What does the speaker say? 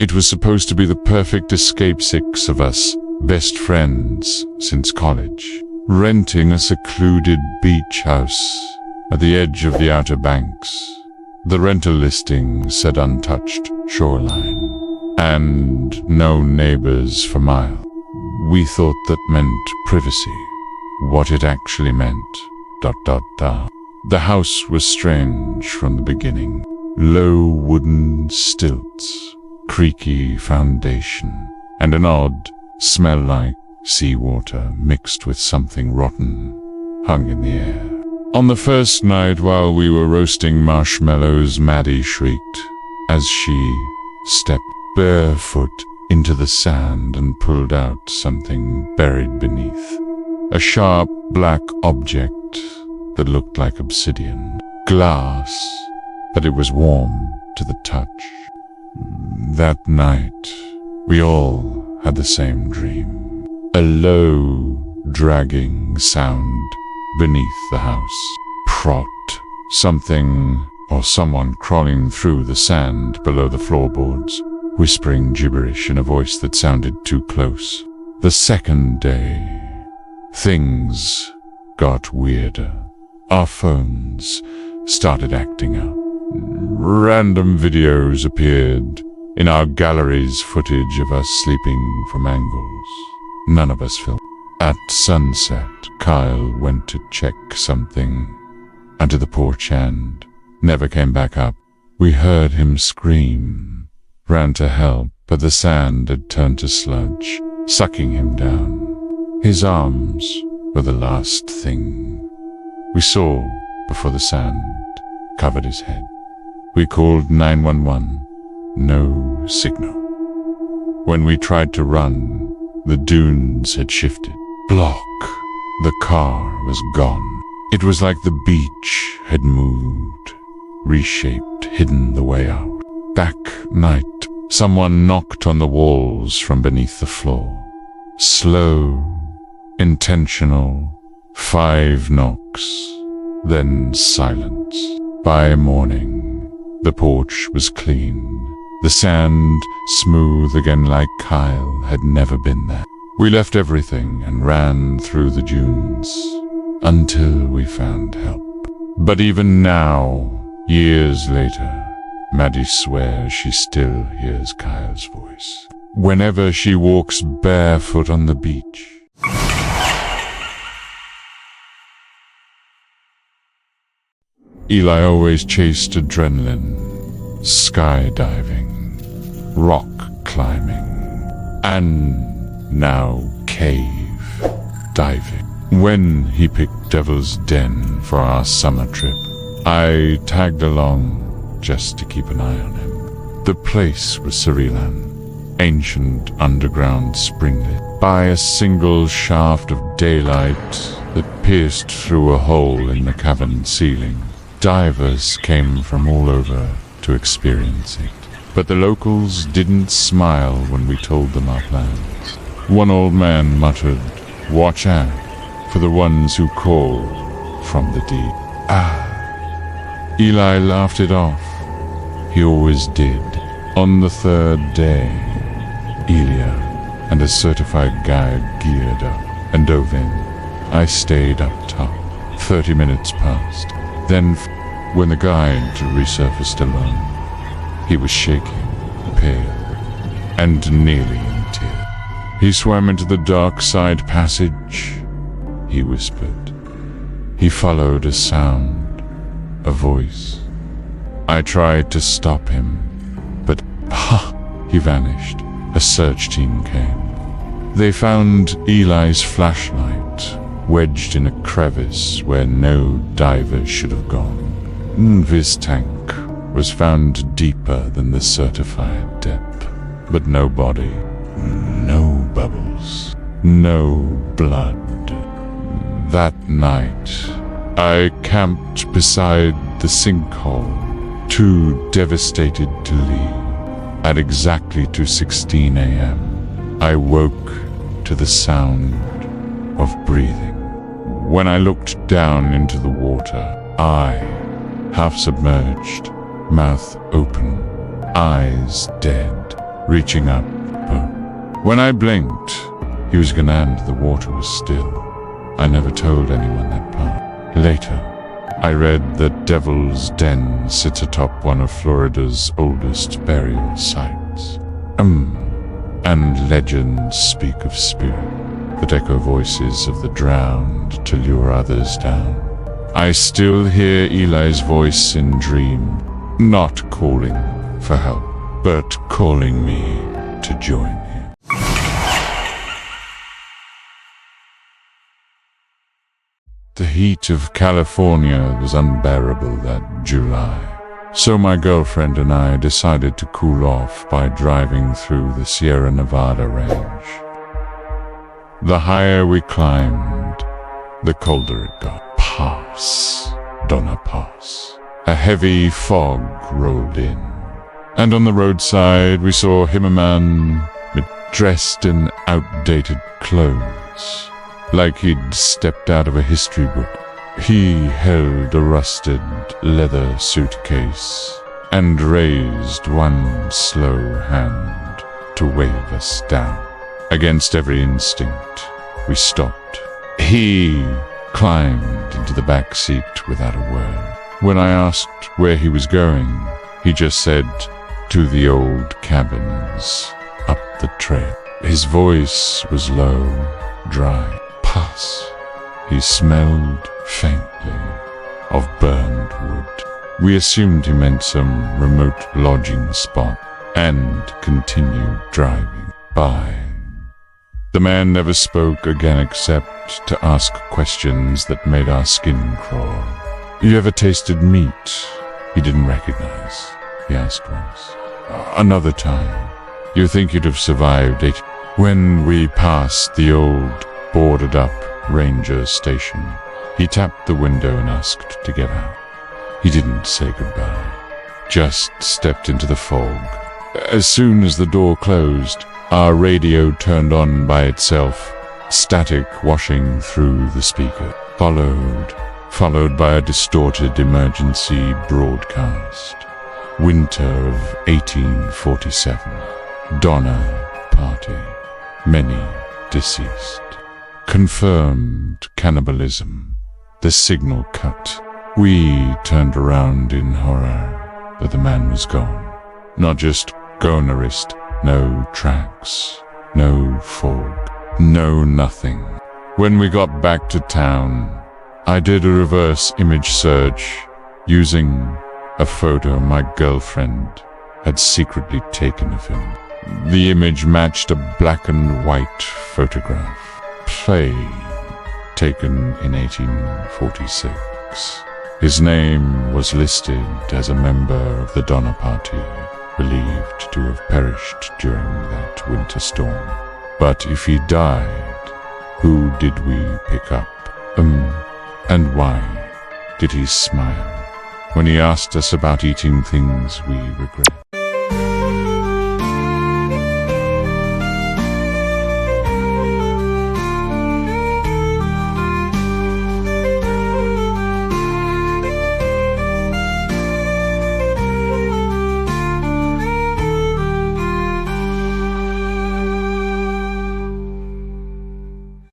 It was supposed to be the perfect escape, 6 of us, best friends since college, renting a secluded beach house at the edge of the Outer Banks. The rental listing said untouched shoreline and no neighbors for miles. We thought that meant privacy. What it actually meant, ... The house was strange from the beginning. Low wooden stilts, creaky foundation, and an odd smell like seawater mixed with something rotten hung in the air. On the first night, while we were roasting marshmallows, Maddie shrieked as she stepped barefoot into the sand and pulled out something buried beneath. A sharp black object that looked like obsidian. Glass, but it was warm to the touch. That night, we all had the same dream. A low, dragging sound beneath the house. Prot. Something or someone crawling through the sand below the floorboards, whispering gibberish in a voice that sounded too close. The second day, things got weirder. Our phones started acting up. Random videos appeared in our galleries, footage of us sleeping from angles none of us filmed. At sunset, Kyle went to check something under the porch and never came back up. We heard him scream, ran to help, but the sand had turned to sludge, sucking him down. His arms were the last thing we saw before the sand covered his head. We called 911. No signal. When we tried to run, the dunes had shifted. Block. The car was gone. It was like the beach had moved, reshaped, hidden the way out. Back night, someone knocked on the walls from beneath the floor. Slow, intentional, 5 knocks, then silence. By morning, the porch was clean, the sand smooth again like Kyle had never been there. We left everything and ran through the dunes until we found help. But even now, years later, Maddie swears she still hears Kyle's voice whenever she walks barefoot on the beach. Eli always chased adrenaline, skydiving, rock climbing, and now cave diving. When he picked Devil's Den for our summer trip, I tagged along just to keep an eye on him. The place was surreal, ancient underground springlit by a single shaft of daylight that pierced through a hole in the cavern ceiling. Divers came from all over to experience it, but the locals didn't smile when we told them our plans. One old man muttered, "Watch out for the ones who call from the deep." Eli laughed it off. He always did. On the 3rd day, Elia and a certified guide geared up and dove in. I stayed up top. 30 minutes passed. Then, when the guide resurfaced alone, he was shaking, pale, and nearly in tears. He swam into the dark side passage, he whispered. He followed a sound, a voice. I tried to stop him, but he vanished. A search team came. They found Eli's flashlight wedged in a crevice where no diver should have gone. This tank was found deeper than the certified depth, but no body, no bubbles, no blood. That night, I camped beside the sinkhole, too devastated to leave. At exactly 2:16 a.m., I woke to the sound of breathing. When I looked down into the water, I, half submerged, mouth open, eyes dead, reaching up. When I blinked, he was gone and the water was still. I never told anyone that part. Later, I read that Devil's Den sits atop one of Florida's oldest burial sites. And legends speak of spirit that echo voices of the drowned to lure others down. I still hear Eli's voice in dream, not calling for help, but calling me to join him. The heat of California was unbearable that July, so my girlfriend and I decided to cool off by driving through the Sierra Nevada range. The higher we climbed, the colder it got. Donna Pass. A heavy fog rolled in, and on the roadside we saw him a man dressed in outdated clothes, like he'd stepped out of a history book. He held a rusted leather suitcase and raised one slow hand to wave us down. Against every instinct, we stopped. He climbed into the back seat without a word. When I asked where he was going, he just said, "To the old cabins up the trail." His voice was low, dry. Pass. He smelled faintly of burned wood. We assumed he meant some remote lodging spot and continued driving by. The man never spoke again except to ask questions that made our skin crawl. "You ever tasted meat he didn't recognize?" he asked once. Another time, "You think you'd have survived 8?" When we passed the old, boarded-up ranger station, he tapped the window and asked to get out. He didn't say goodbye, just stepped into the fog. As soon as the door closed, our radio turned on by itself, static washing through the speaker, followed by a distorted emergency broadcast. Winter of 1847. Donner Party. Many deceased. Confirmed cannibalism. The signal cut. We turned around in horror, but the man was gone. Not just gone erased. No tracks, no fog, no nothing. When we got back to town, I did a reverse image search using a photo my girlfriend had secretly taken of him. The image matched a black and white photograph, taken in 1846. His name was listed as a member of the Donner Party, believed to have perished during that winter storm. But if he died, who did we pick up? And why did he smile when he asked us about eating things we regret?